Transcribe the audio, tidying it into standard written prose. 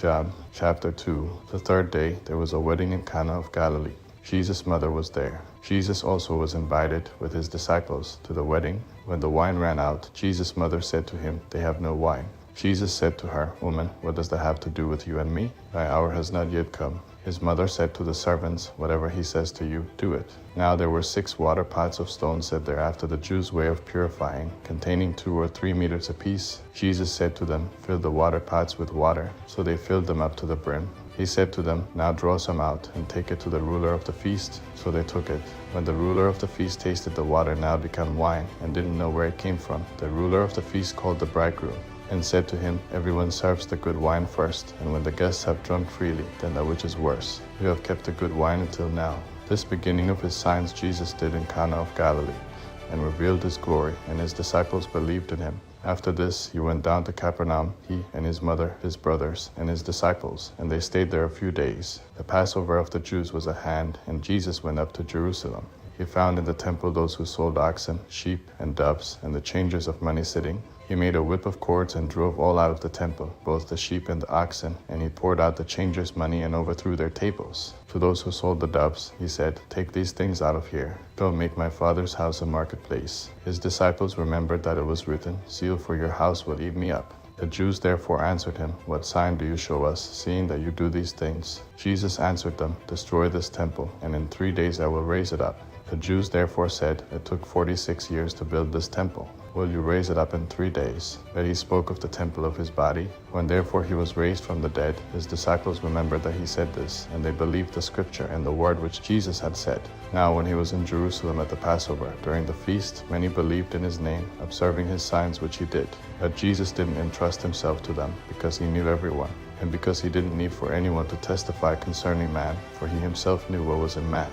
John chapter 2. The third day there was a wedding in Cana of Galilee. Jesus' mother was there. Jesus also was invited with his disciples to the wedding. When the wine ran out, Jesus' mother said to him, "They have no wine." Jesus said to her, "Woman, what does that have to do with you and me? My hour has not yet come." His mother said to the servants, "Whatever he says to you, do it." Now there were 6 water pots of stone set there after the Jews' way of purifying, containing 2 or 3 meters apiece. Jesus said to them, "Fill the water pots with water." So they filled them up to the brim. He said to them, "Now draw some out and take it to the ruler of the feast." So they took it. When the ruler of the feast tasted the water now become wine and didn't know where it came from, the ruler of the feast called the bridegroom and said to him, "Everyone serves the good wine first, and when the guests have drunk freely, then that which is worse. You have kept the good wine until now." This beginning of his signs Jesus did in Cana of Galilee, and revealed his glory, and his disciples believed in him. After this he went down to Capernaum, he and his mother, his brothers, and his disciples, and they stayed there a few days. The Passover of the Jews was at hand, and Jesus went up to Jerusalem. He found in the temple those who sold oxen, sheep, and doves, and the changers of money sitting. He made a whip of cords and drove all out of the temple, both the sheep and the oxen, and he poured out the changers' money and overthrew their tables. To those who sold the doves, he said, "Take these things out of here. Don't make my Father's house a marketplace." His disciples remembered that it was written, "Zeal for your house will eat me up." The Jews therefore answered him, "What sign do you show us, seeing that you do these things?" Jesus answered them, "Destroy this temple, and in 3 days I will raise it up." The Jews therefore said, "It took 46 years to build this temple. Will you raise it up in 3 days?" But he spoke of the temple of his body. When therefore he was raised from the dead, his disciples remembered that he said this, and they believed the scripture and the word which Jesus had said. Now when he was in Jerusalem at the Passover, during the feast, many believed in his name, observing his signs which he did. But Jesus didn't entrust himself to them, because he knew everyone, and because he didn't need for anyone to testify concerning man, for he himself knew what was in man.